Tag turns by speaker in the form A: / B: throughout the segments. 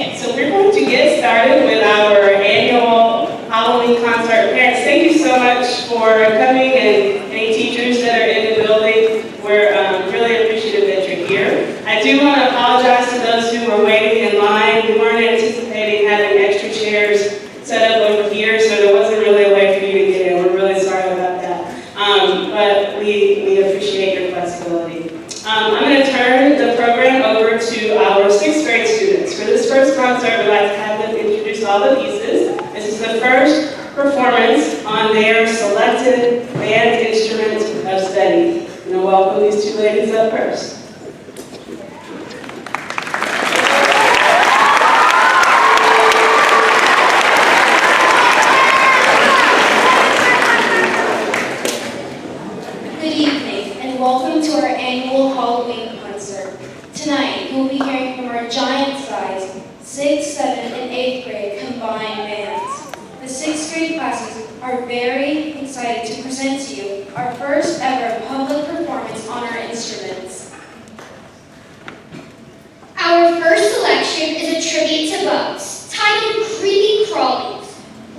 A: Okay, so we're going to get started with our annual Halloween concert. Parents, thank you so much for coming, and any teachers that are in the building. We're really appreciative that you're here. I do want to apologize to those who were waiting in line. We weren't anticipating having extra chairs set up over here, so there wasn't really a way for you to get in. We're really sorry about that. But we appreciate your flexibility. I'm going to turn the program over to our 6th grade students. For this first concert, we'd like to have them introduce all the pieces. This is the first performance on their selected band instrument of study. I'm going to welcome these two ladies up first.
B: Good evening, and welcome to our annual Halloween concert. Tonight, you'll be hearing from our giant-sized 6th, 7th, and 8th grade combined bands. The 6th grade classes are very excited to present to you our first ever public performance on our instruments.
C: Our first selection is a tribute to bugs, titled Creepy Crawlies.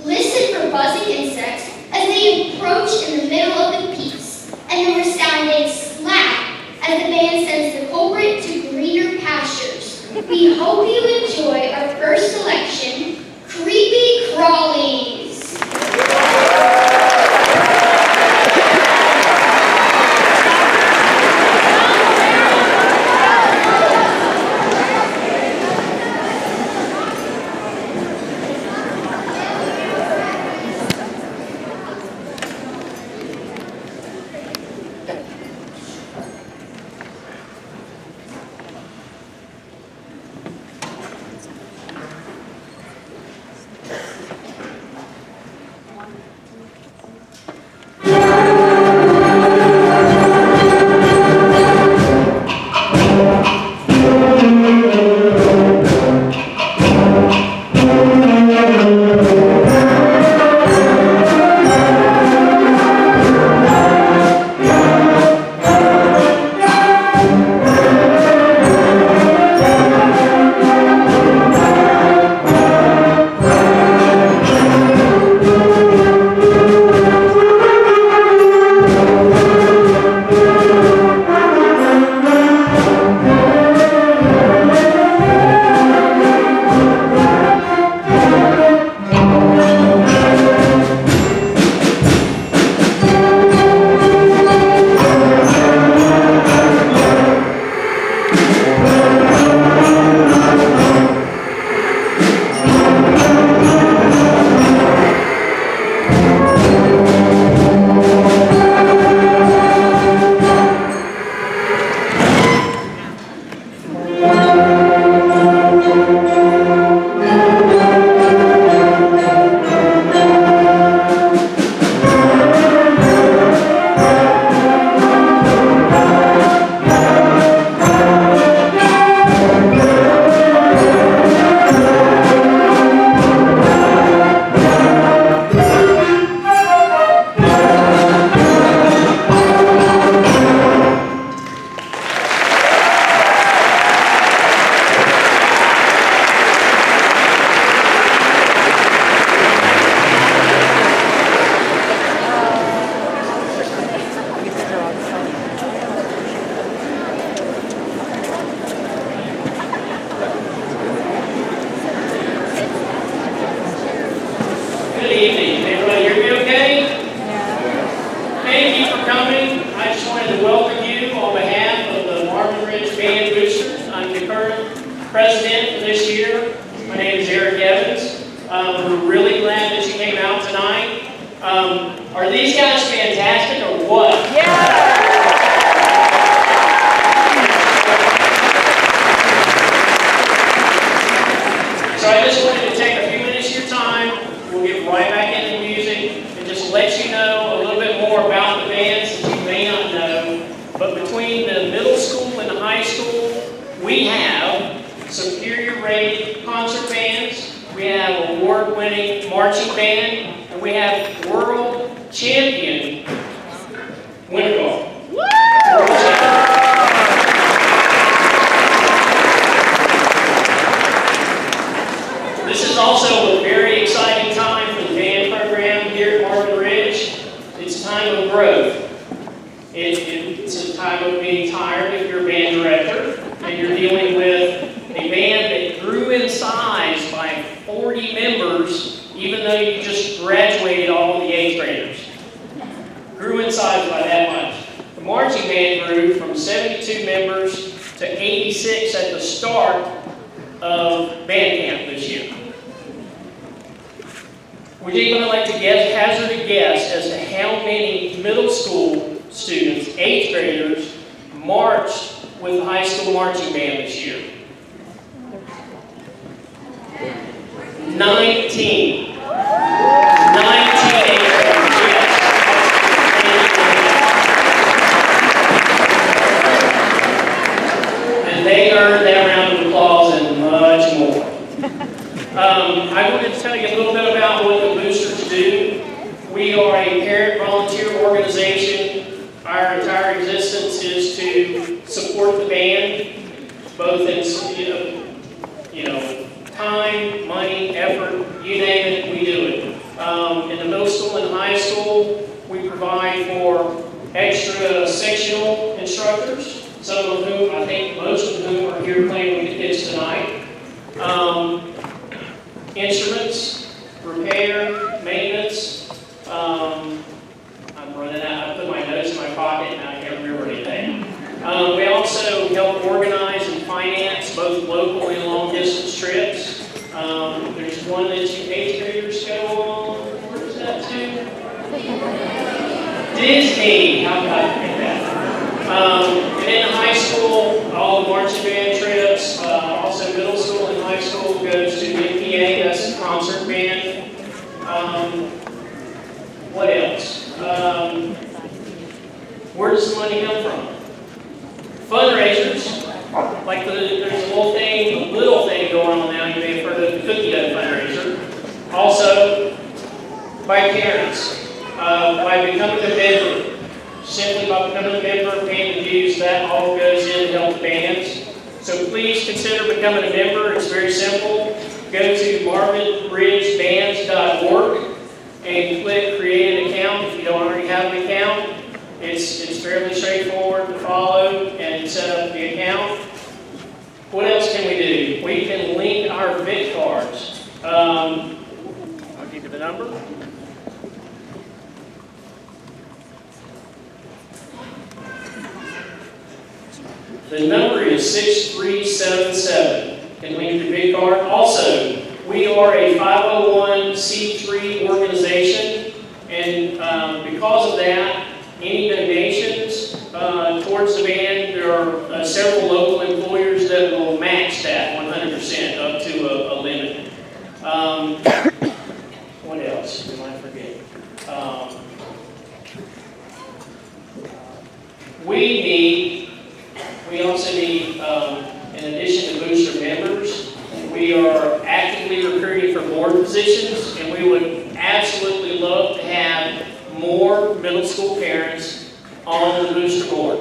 C: Listen for buzzing insects as they approach in the middle of the piece, and the resounding slap as the band sends the culprit to greener pastures. We hope you enjoy our first selection, Creepy Crawlies.
D: size by 40 members, even though you just graduated all the 8th graders. Grew in size by that much. The marching band grew from 72 members to 86 at the start of band camp this year. Would anyone like to hazard a guess as to how many middle school students, 8th graders, marched with the high school marching band this year? 19. 19 8th graders, yes. And they earned that round of applause and much more. I wanted to tell you a little bit about what the Boosters do. We are a parent volunteer organization. Our entire existence is to support the band, both in time, money, effort, you name it, we do it. In the middle school and high school, we provide for extra sectional instructors, some of whom, I think most of whom are here playing with the kids tonight. Instruments, repair, maintenance. I'm running out. I put my notes in my pocket and I can't remember anything. We also help organize and finance both local and long distance trips. There's one that you 8th graders go on. Where is that to? Disney. How could I forget that? And in high school, all the marching band trips, also middle school and high school goes to MPA, that's the concert band. What else? Where does the money come from? Fundraisers, like there's a little thing going on now, you may have heard of the cookie dough fundraiser. Also, by parents, by becoming a member. Simply by becoming a member, paying the dues, that all goes in to help the bands. So please consider becoming a member. It's very simple. Go to marvinridgebands.org and click create an account if you don't already have an account. It's fairly straightforward to follow and set up the account. What else can we do? We can link our VIC cards. I'll give you the number. The number is 6377. Can link your big card. Also, we are a 501c3 organization, and because of that, any donations towards the band, there are several local employers that will match that 100% up to a limit. What else did I forget? We also need, in addition to Booster members, we are actively recruiting for board positions, and we would absolutely love to have more middle school parents on the Booster board.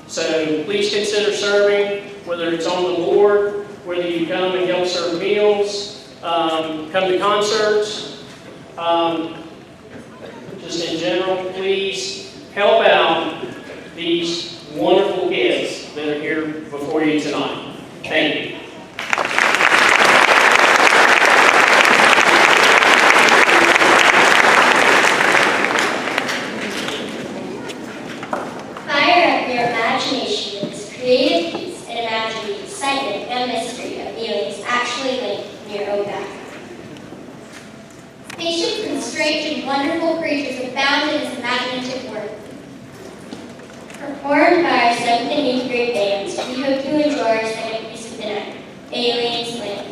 D: So please consider serving, whether it's on the board, whether you come and help serve meals, come to concerts, just in general, please help out these wonderful kids that are here before you tonight. Thank you.
C: Fire up your imagination with this creative piece and imagine the excitement and mystery of feelings actually linked in your own background. Patients and strange and wonderful creatures abound in this imaginative work. Performed by our 7th and 8th grade bands, we hope you enjoy our second piece of the night, Alien Sling.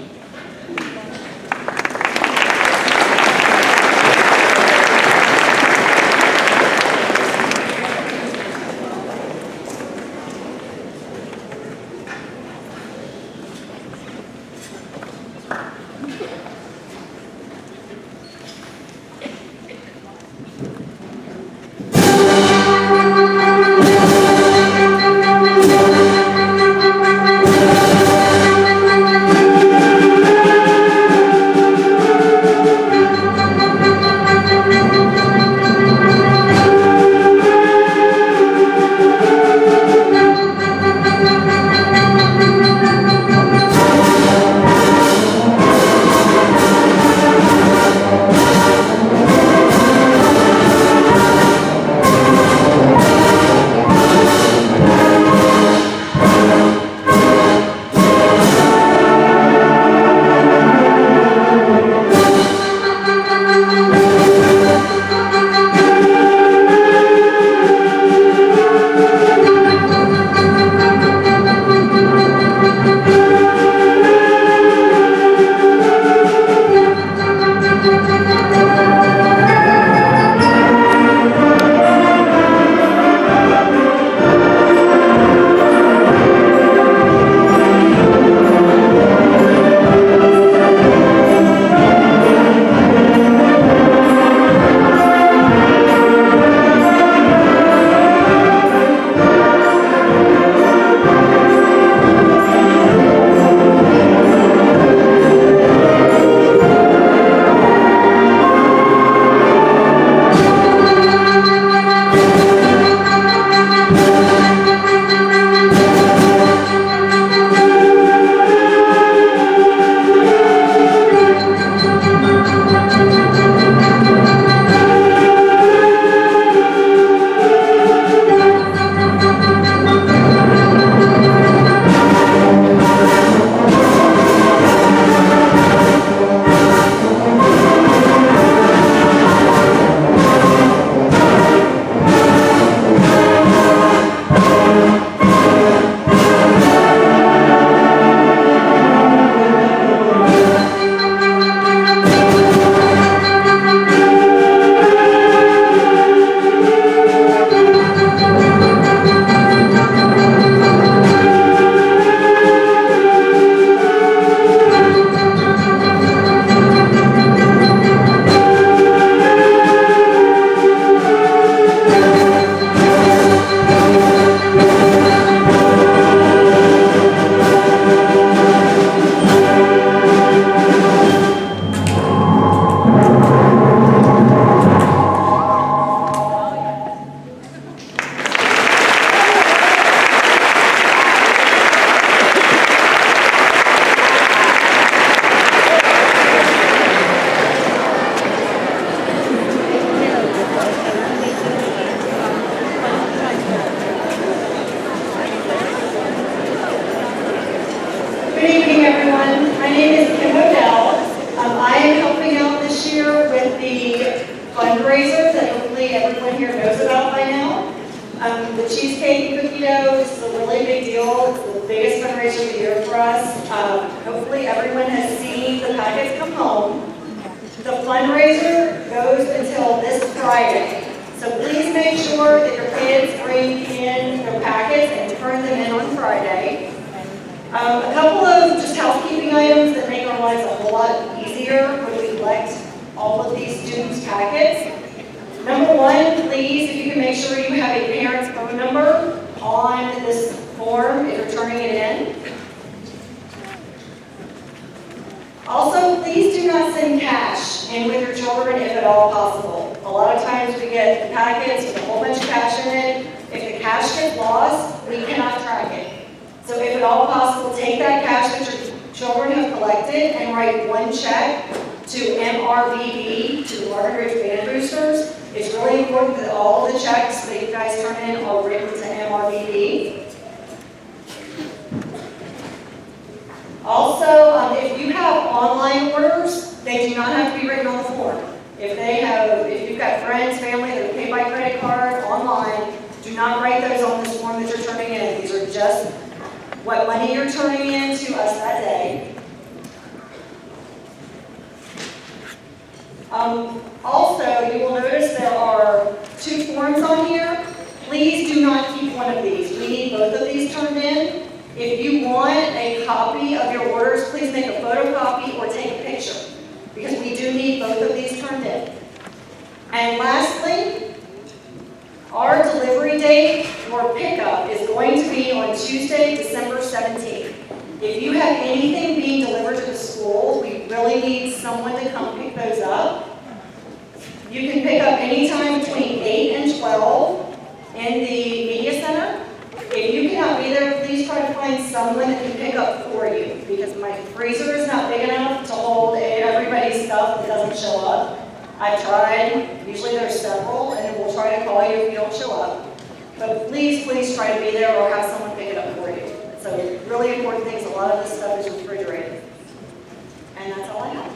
E: fundraiser that hopefully everyone here knows about by now. The cheesecake and cookie dough is a really big deal. It's the biggest fundraiser of the year for us. Hopefully everyone has seen the packets come home. The fundraiser goes until this Friday. So please make sure that your kids bring in their packets and turn them in on Friday. A couple of just housekeeping items that make our lives a whole lot easier when we collect all of these students' packets. Number one, please, if you can make sure you have a parent's phone number on this form if you're turning it in. Also, please do not send cash in with your children if at all possible. A lot of times we get the packets with a whole bunch of cash in it. If the cash gets lost, we cannot track it. So if at all possible, take that cash that your children have collected and write one check to MRBB, to Martin Ridge Band Boosters. It's really important that all the checks that you guys turn in are written to MRBB. Also, if you have online orders, they do not have to be written on the form. If you've got friends, family that are paid by credit card online, do not write those on this form that you're turning in. These are just what money you're turning in to us that day. Also, you will notice there are 2 forms on here. Please do not keep one of these. We need both of these turned in. If you want a copy of your orders, please make a photocopy or take a picture, because we do need both of these turned in. And lastly, our delivery date for pickup is going to be on Tuesday, December 17th. If you have anything being delivered to the school, we really need someone to come pick those up. You can pick up anytime between 8 and 12 in the media center. If you cannot be there, please try to find someone that can pick up for you, because my freezer is not big enough to hold everybody's stuff that doesn't show up. I've tried, usually there's several, and then we'll try to call you if you don't show up. But please, please try to be there or have someone pick it up for you. So really important things, a lot of this stuff is refrigerated. And that's all I have.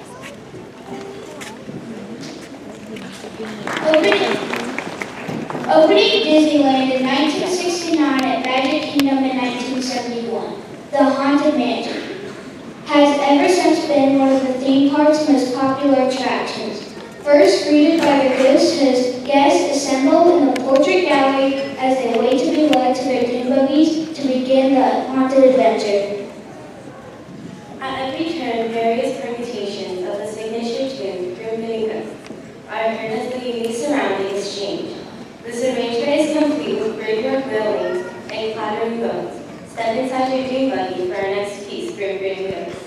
C: Opening Disneyland in 1969 and Magic Kingdom in 1971, the Haunted Mansion has ever since been one of the theme park's most popular attractions. First greeted by the ghosts, his guests assemble in the portrait gallery as they wait to be led to their dune buggies to begin the haunted adventure.
F: At every turn, various permutations of the signature tune, Grim Grinning Ghost, are earnestly surroundings change. This arrangement is complete with graveyard railings and clattering bones. Step inside your dune buggy for our next piece, Grim Grinning Ghost.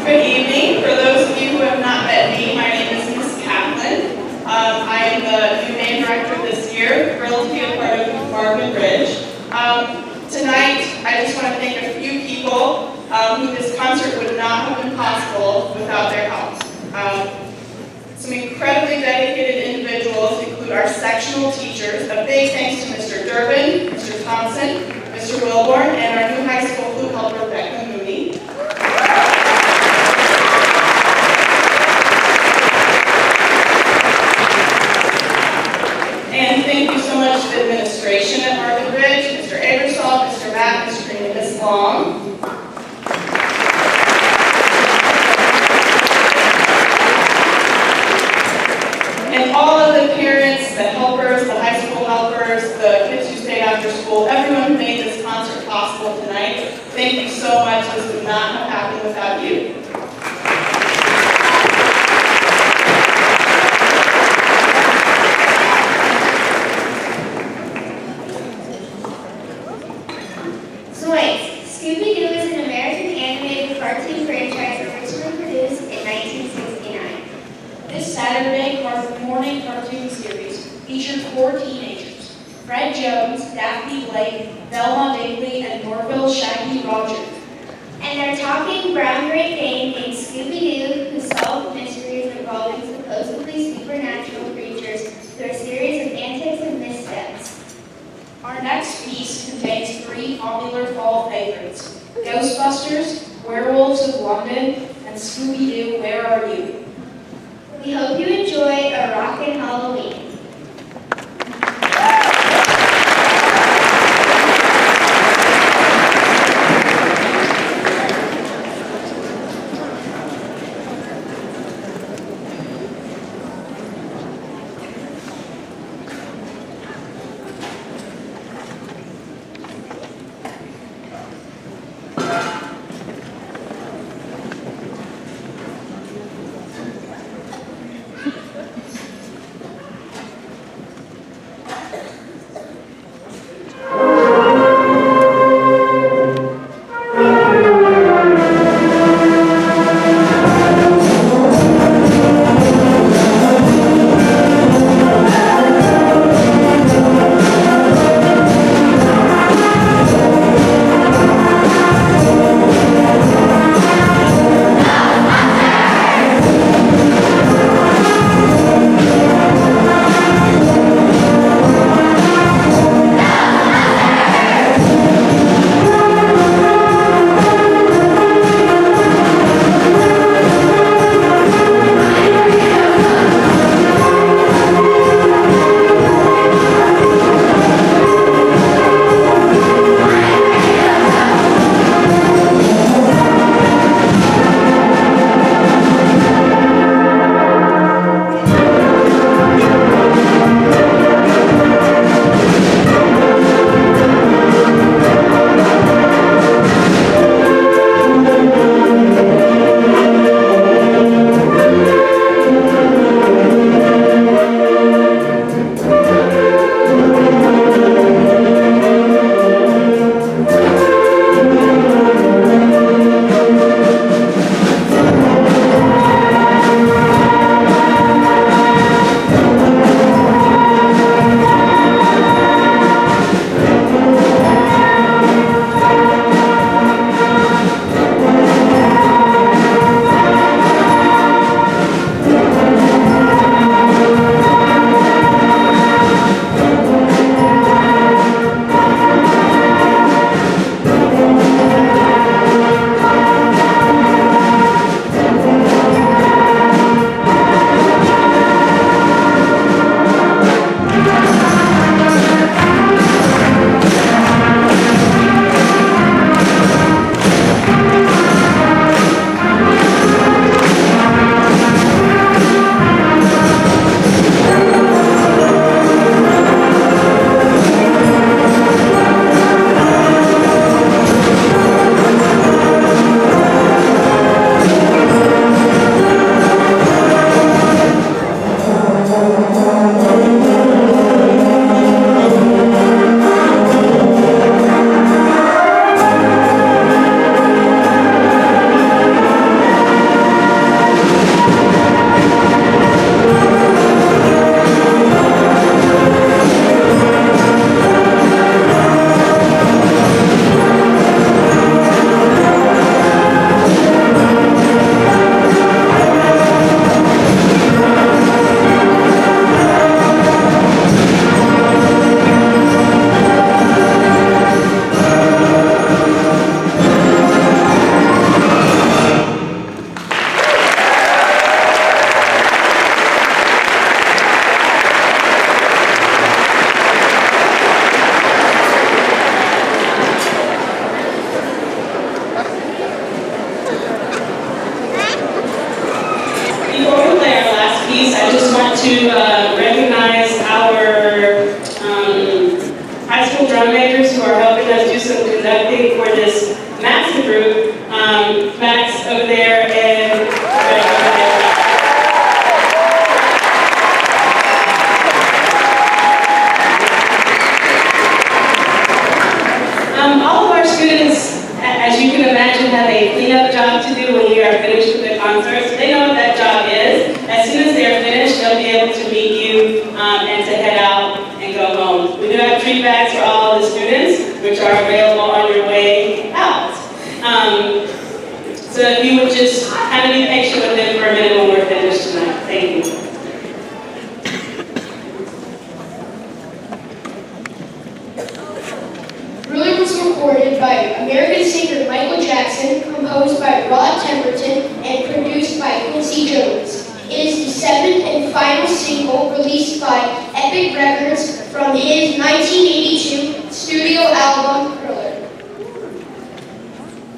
A: Good evening. For those of you who have not met me, my name is Miss Kaplan. I am the new band director this year. Thrilled to be a part of Marvin Ridge. Tonight, I just want to thank a few people who this concert would not have been possible without their help. Some incredibly dedicated individuals include our sectional teachers. A big thanks to Mr. Durbin, Mr. Thompson, Mr. Wilborn, and our new high school flute helper, Becca Mooney. And thank you so much to the administration at Marvin Ridge, Mr. Abersall, Mr. Matt, Mr. Green, and Ms. Long. And all of the parents, the helpers, the high school helpers, the kids who stayed after school, everyone who made this concert possible tonight, thank you so much. This would not have happened without you.
C: So wait, Scooby-Doo is an American animated cartoon franchise originally produced in 1969.
G: This Saturday morning cartoon series featured 4 teenagers: Fred Jones, Daphne Blake, Velma Dingley, and Norville Shaggy Rogers.
C: And their talking brown Great Dane named Scooby-Doo, who solved mysteries involving supposedly supernatural creatures through a series of antics and missteps.
G: Our next piece contains 3 popular fall favorites: Ghostbusters, Werewolves of London, and Scooby-Doo, Where Are You?
C: We hope you enjoy a rockin' Halloween.
A: to recognize our high school drum majors who are helping us do some conducting for this massive group. Max over there and Greg over there. All of our students, as you can imagine, have a cleanup job to do when we are finished with the concert. So they know what that job is. As soon as they're finished, they'll be able to meet you and to head out and go home. We do have treat bags for all of the students, which are available on your way out. So if you would just kind of be patient with them for a minute when we're finished tonight. Thank you.
C: Ruler was recorded by American singer Michael Jackson, composed by Rod Temperton, and produced by Quincy Jones. It is the seventh and final single released by Epic Records from his 1982 studio album, Thriller.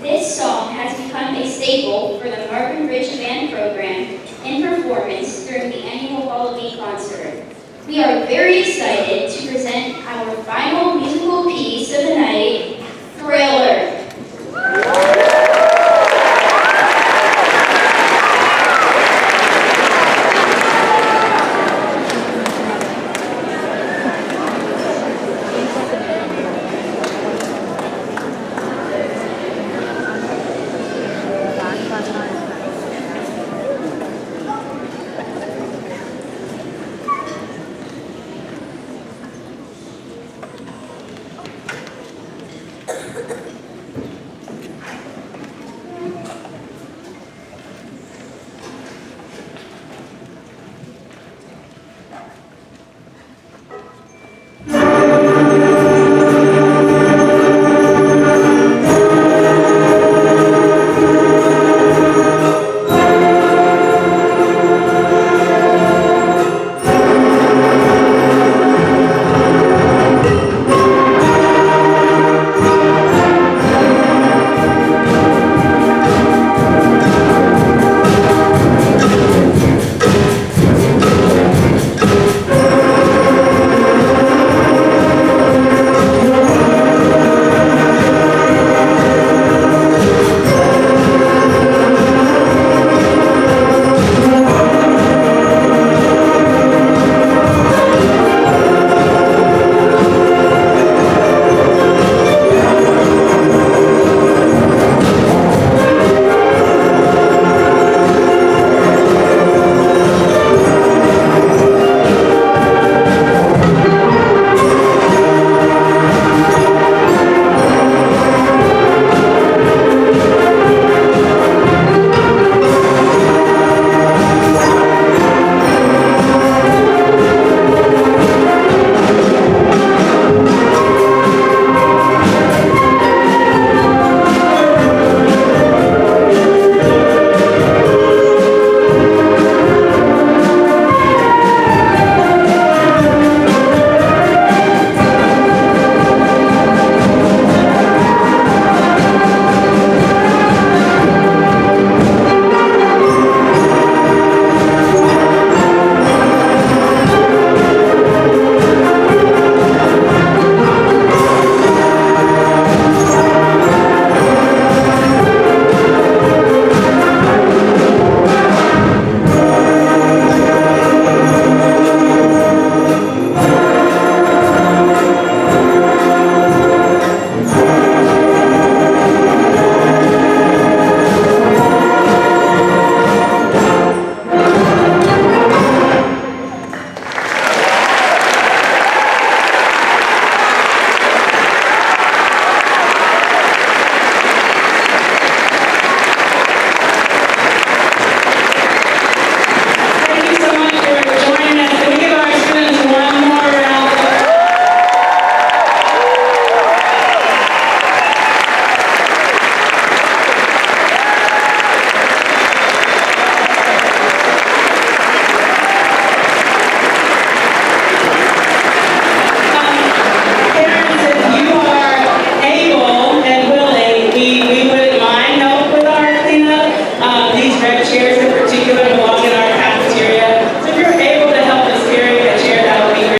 H: This song has become a staple for the Marvin Ridge Band program in performance during the annual Halloween concert. We are very excited to present our final musical piece of the night,